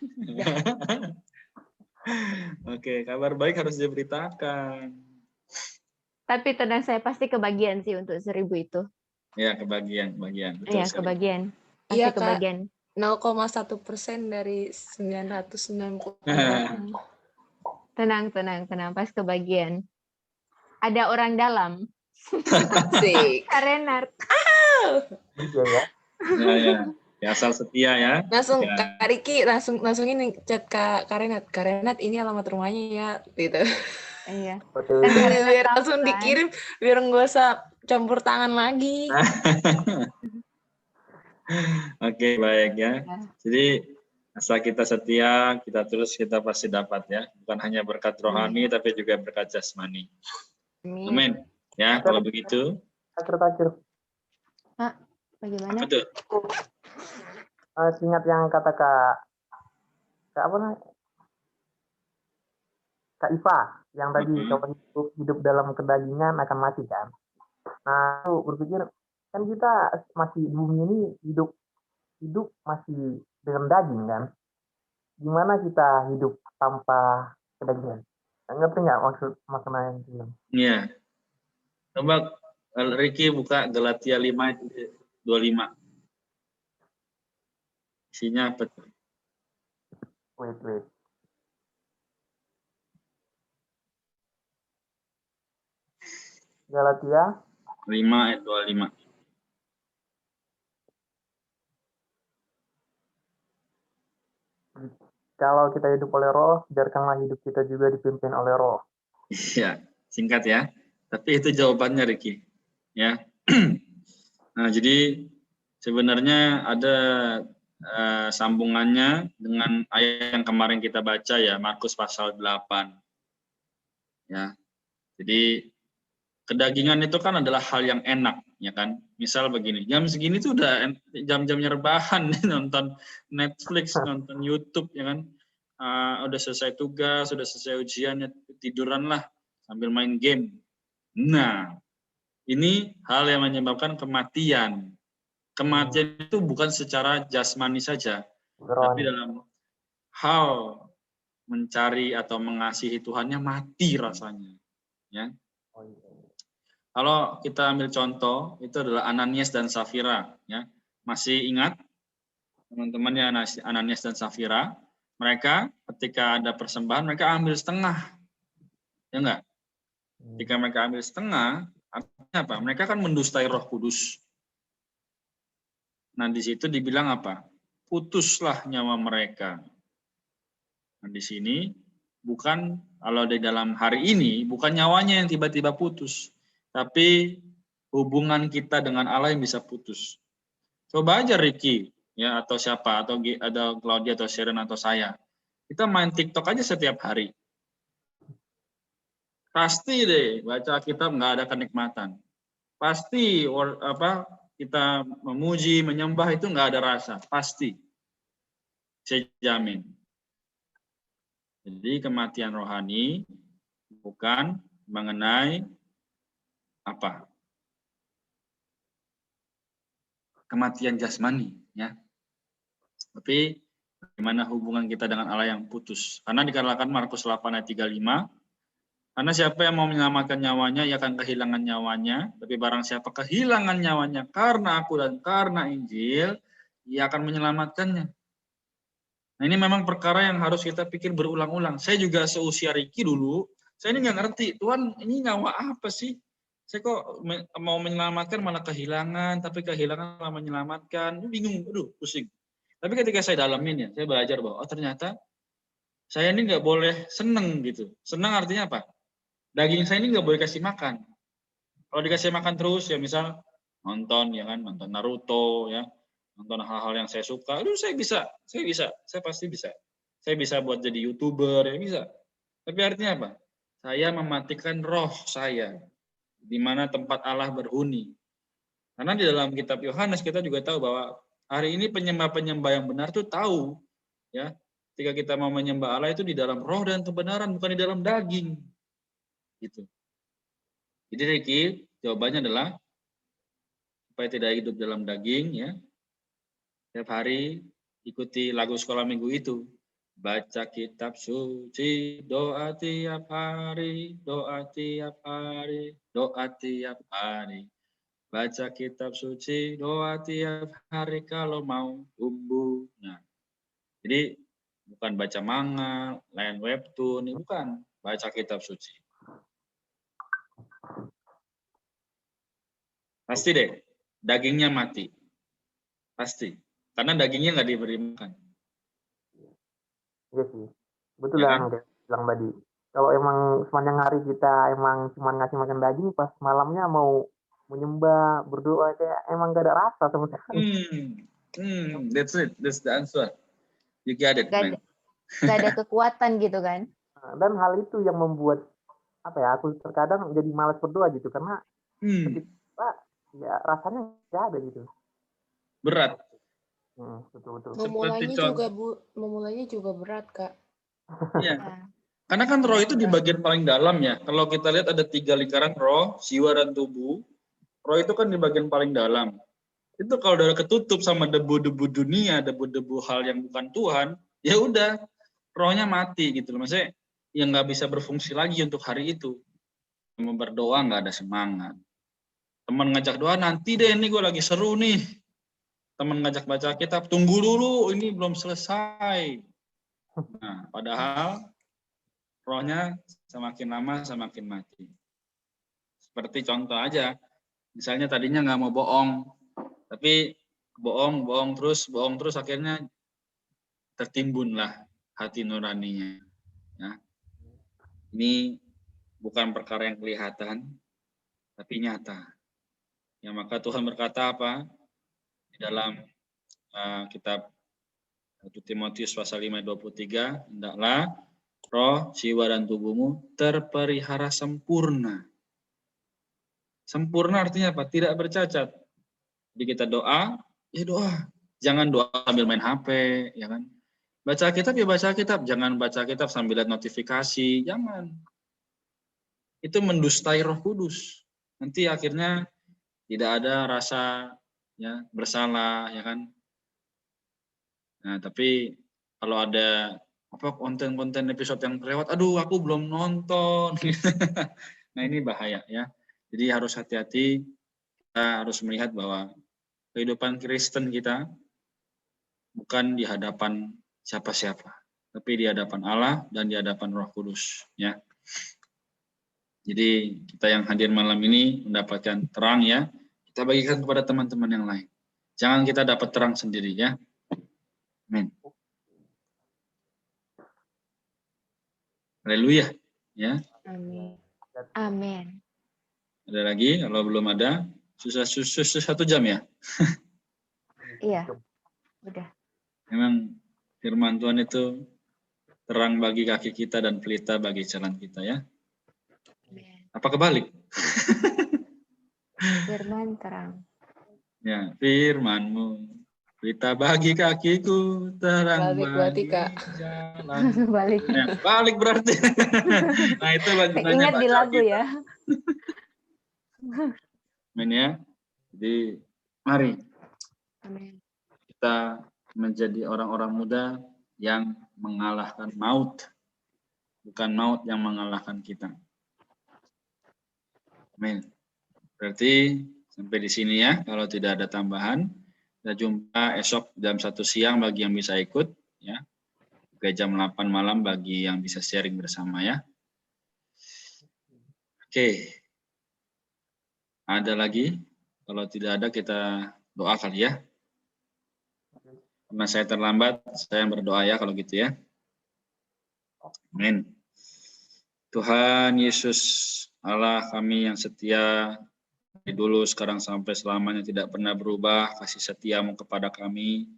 Oke, kabar baik harus diberitakan. Tapi tenang, saya pasti kebagian sih untuk 1000 itu. Ya, kebagian. Iya, kebagian. Pasti Iya, Kak. kebagian. 0,1% dari 990. Tenang. Pas kebagian. Ada orang dalam. Asik. Kak Renat. Iya ya. Ya, asal setia ya. Langsung ya. Kak Riki langsung ini chat Kak Renat. Kak Renat ini alamat rumahnya ya, gitu. Iya. Biar langsung dikirim, biar nggak usah campur tangan lagi. Oke, baik ya. Jadi asal kita setia, kita terus, kita pasti dapat ya. Bukan hanya berkat rohani, tapi juga berkat jasmani. Amin. Ya, kalau begitu. Terakhir. Pak, bagaimana? Apa tuh? Ingat yang kata Kak apa namanya? Kak Iva yang tadi kalau hidup dalam kedagingan akan mati kan. Nah, aku berpikir kan kita masih di bumi ini hidup hidup masih dengan daging kan? Gimana kita hidup tanpa kedagingan? Ngerti nggak maksudnya yang itu? Iya. Coba Ricky buka Galatia 5:25. Isinya apa tuh? Wait. Galatia 5:25. Kalau kita hidup oleh roh, biarkanlah hidup kita juga dipimpin oleh roh. Iya, singkat ya. Tapi itu jawabannya, Ricky. Ya. Nah, jadi sebenarnya ada sambungannya dengan ayat yang kemarin kita baca ya, Markus pasal 8. Ya. Jadi kedagingan itu kan adalah hal yang enak, ya kan? Misal begini, jam segini tuh udah jam-jamnya rebahan nonton Netflix, nonton YouTube, ya kan? Udah selesai tugas, udah selesai ujian, ya tiduran lah sambil main game. Nah, ini hal yang menyebabkan kematian. Kematian itu bukan secara jasmani saja, tapi dalam hal mencari atau mengasihi Tuhannya mati rasanya. Ya. Kalau kita ambil contoh, itu adalah Ananias dan Safira. Ya. Masih ingat teman-teman ya Ananias dan Safira? Mereka ketika ada persembahan, mereka ambil setengah. Ya enggak? Ketika mereka ambil setengah, artinya apa? Mereka kan mendustai Roh Kudus. Nah, di situ dibilang apa? Putuslah nyawa mereka. Nah, di sini bukan, kalau di dalam hari ini, bukan nyawanya yang tiba-tiba putus, tapi hubungan kita dengan Allah yang bisa putus. Coba aja Ricky, ya, atau siapa, atau ada Claudia, atau Sharon, atau saya. Kita main TikTok aja setiap hari. Pasti deh, baca kitab nggak ada kenikmatan. Pasti kita memuji, menyembah itu nggak ada rasa, pasti. Saya jamin. Jadi kematian rohani bukan mengenai apa? Kematian jasmani, ya. Tapi bagaimana hubungan kita dengan Allah yang putus? Karena dikatakan Markus 8:35, karena siapa yang mau menyelamatkan nyawanya, ia akan kehilangan nyawanya. Tapi barang siapa kehilangan nyawanya karena aku dan karena Injil, ia akan menyelamatkannya. Nah, ini memang perkara yang harus kita pikir berulang-ulang. Saya juga seusia Ricky dulu, saya ini nggak ngerti, Tuhan ini nyawa apa sih? Saya kok mau menyelamatkan malah kehilangan, tapi kehilangan malah menyelamatkan. Bingung, aduh pusing. Tapi ketika saya dalamin ya, saya belajar bahwa ternyata saya ini nggak boleh seneng gitu. Senang artinya apa? Daging saya ini nggak boleh kasih makan. Kalau dikasih makan terus ya misal nonton ya kan, nonton Naruto ya, nonton hal-hal yang saya suka, aduh saya pasti bisa. Saya bisa buat jadi YouTuber ya bisa. Tapi artinya apa? Saya mematikan roh saya di mana tempat Allah berhuni. Karena di dalam kitab Yohanes kita juga tahu bahwa hari ini penyembah-penyembah yang benar tuh tahu ya, ketika kita mau menyembah Allah itu di dalam roh dan kebenaran, bukan di dalam daging. Gitu. Jadi Ricky, jawabannya adalah supaya tidak hidup dalam daging ya. Setiap hari ikuti lagu sekolah minggu itu. Baca kitab suci, doa tiap hari, doa tiap hari, doa tiap hari. Baca kitab suci, doa tiap hari kalau mau tumbuh. Nah, jadi bukan baca manga, lain webtoon, ini bukan. Baca kitab suci. Pasti deh, dagingnya mati. Pasti. Karena dagingnya nggak diberi makan. Iya sih. Betul Ya lah yang bilang Badi. Kalau emang sepanjang hari kita emang cuma ngasih makan daging, pas malamnya mau menyembah, berdoa, kayak emang gak ada rasa sama sekali. That's it. That's the answer. You get it, man. Gak ada kekuatan gitu kan. Dan hal itu yang membuat aku terkadang jadi malas berdoa gitu, karena ketika ya rasanya nggak ada gitu. Berat. Betul. Memulainya juga berat, Kak. Iya. Karena kan roh itu di bagian paling dalam ya. Kalau kita lihat ada 3 lingkaran roh, jiwa dan tubuh. Roh itu kan di bagian paling dalam. Itu kalau udah ketutup sama debu-debu dunia, debu-debu hal yang bukan Tuhan, ya udah rohnya mati gitu loh. Maksudnya yang nggak bisa berfungsi lagi untuk hari itu. Mau berdoa nggak ada semangat. Teman ngajak doa, nanti deh ini gue lagi seru nih. Teman ngajak baca kitab, tunggu dulu, ini belum selesai. Nah, padahal rohnya semakin lama semakin mati. Seperti contoh aja, misalnya tadinya nggak mau bohong, tapi bohong terus, akhirnya tertimbunlah hati nuraninya. Ya. Ini bukan perkara yang kelihatan, tapi nyata. Ya, maka Tuhan berkata apa? Di dalam kitab 1 Timotius pasal 5 ayat 23, hendaklah roh, jiwa, dan tubuhmu terpelihara sempurna. Sempurna artinya apa? Tidak bercacat. Jadi kita doa, ya doa. Jangan doa sambil main HP, ya kan? Baca kitab ya baca kitab, jangan baca kitab sambil lihat notifikasi, jangan. Itu mendustai Roh Kudus. Nanti akhirnya tidak ada rasa ya bersalah, ya kan? Nah, tapi kalau ada apa konten-konten episode yang terlewat, aduh aku belum nonton. Nah, ini bahaya ya. Jadi harus hati-hati, kita harus melihat bahwa kehidupan Kristen kita bukan di hadapan siapa-siapa, tapi di hadapan Allah dan di hadapan Roh Kudus, ya. Jadi kita yang hadir malam ini mendapatkan terang ya, kita bagikan kepada teman-teman yang lain. Jangan kita dapat terang sendiri ya. Amin. Haleluya, ya. Amin. Amin. Ada lagi? Kalau belum ada, susah 1 jam ya. Iya. Udah. Memang firman Tuhan itu terang bagi kaki kita dan pelita bagi jalan kita ya. Apa kebalik? Firman terang. Ya, firman-Mu pelita bagi kakiku, terang bagi jalan. Balik. Ya, balik berarti. Nah, itu lanjutannya Ingat di baca lagu kita. ya. Amin ya. Jadi mari Amin. kita menjadi orang-orang muda yang mengalahkan maut. Bukan maut yang mengalahkan kita. Amin. Berarti sampai di sini ya. Kalau tidak ada tambahan, kita jumpa esok jam 1 siang bagi yang bisa ikut. Ya. Juga jam 8 malam bagi yang bisa sharing bersama ya. Oke. Ada lagi? Kalau tidak ada kita doa kali ya. Karena saya terlambat, saya berdoa ya kalau gitu ya. Amin. Tuhan Yesus Allah kami yang setia dari dulu sekarang sampai selamanya tidak pernah berubah kasih setiamu kepada kami.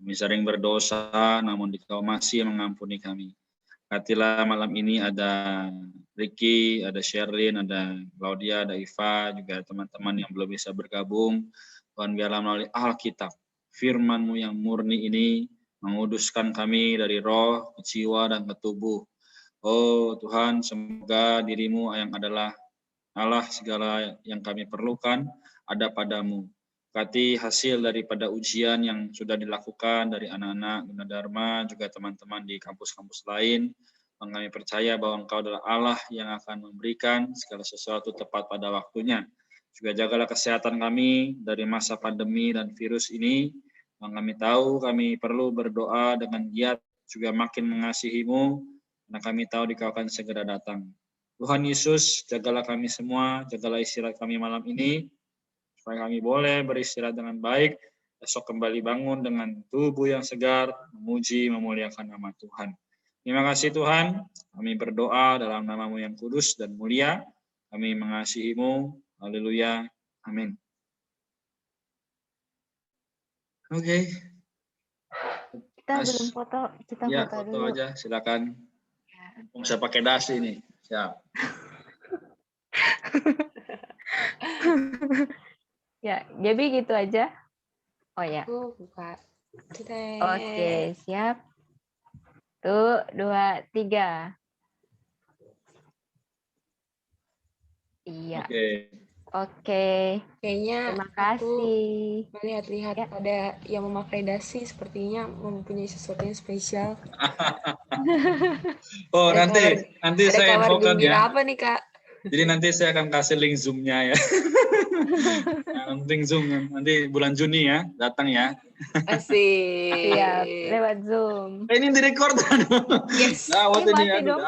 Kami sering berdosa namun Dikau masih mengampuni kami. Hatilah malam ini ada Ricky, ada Sherlyn, ada Claudia, ada Iva, juga teman-teman yang belum bisa bergabung. Tuhan biarlah melalui Alkitab, firman-Mu yang murni ini menguduskan kami dari roh, ke jiwa, dan ke tubuh. Oh Tuhan, semoga diri-Mu yang adalah Allah segala yang kami perlukan ada padamu. Berkati hasil daripada ujian yang sudah dilakukan dari anak-anak Gunadarma, juga teman-teman di kampus-kampus lain. Kami percaya bahwa Engkau adalah Allah yang akan memberikan segala sesuatu tepat pada waktunya. Juga jagalah kesehatan kami dari masa pandemi dan virus ini. Kami tahu kami perlu berdoa dengan giat, juga makin mengasihi-Mu, karena kami tahu Dikau akan segera datang. Tuhan Yesus, jagalah kami semua, jagalah istirahat kami malam ini, supaya kami boleh beristirahat dengan baik, esok kembali bangun dengan tubuh yang segar, memuji, memuliakan nama Tuhan. Terima kasih Tuhan, kami berdoa dalam nama-Mu yang kudus dan mulia, kami mengasihi-Mu, haleluya, amin. Oke. Kita belum foto, kita Ya, foto foto dulu. aja, silakan. Ya. Bisa pakai dasi nih, siap. Ya, jadi gitu aja. Oh ya. Buka. Oke, siap. 1, 2, 3. Iya. Oke. Oke, Kayaknya terima aku kasih. melihat-lihat Ya. ada yang memakai dasi sepertinya mempunyai sesuatu yang spesial. Oh, Ada kabar, nanti ada saya kabar infokan gembira ya. apa nih, Kak? Jadi nanti saya akan kasih link Zoom-nya ya. Link Zoom nanti bulan Juni ya, datang ya. Asik. Siap, lewat Zoom. Ini direkord. Yes. Nah, waktu Ini ini masih dong.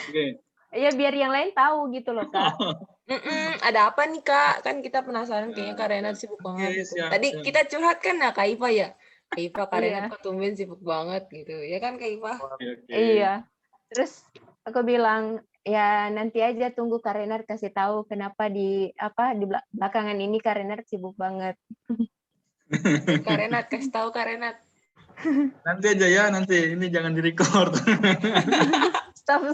Oke. Ya biar yang lain tahu gitu loh, Kak. Ada apa nih, Kak? Kan kita penasaran kayaknya Kak Renat sibuk banget gitu. siap, Tadi siap. kita curhat kan ya, Kak Iva ya? Kak Iva, Kak Renat Iya. kok tumben sibuk banget gitu. Ya kan, Kak Iva? Oke. Iya. Terus aku bilang, ya nanti aja tunggu Kak Renat kasih tahu kenapa di belakangan ini Kak Renat sibuk banget. Kak Renat, kasih tahu Kak Renat. Nanti aja ya, nanti ini jangan direcord. Stop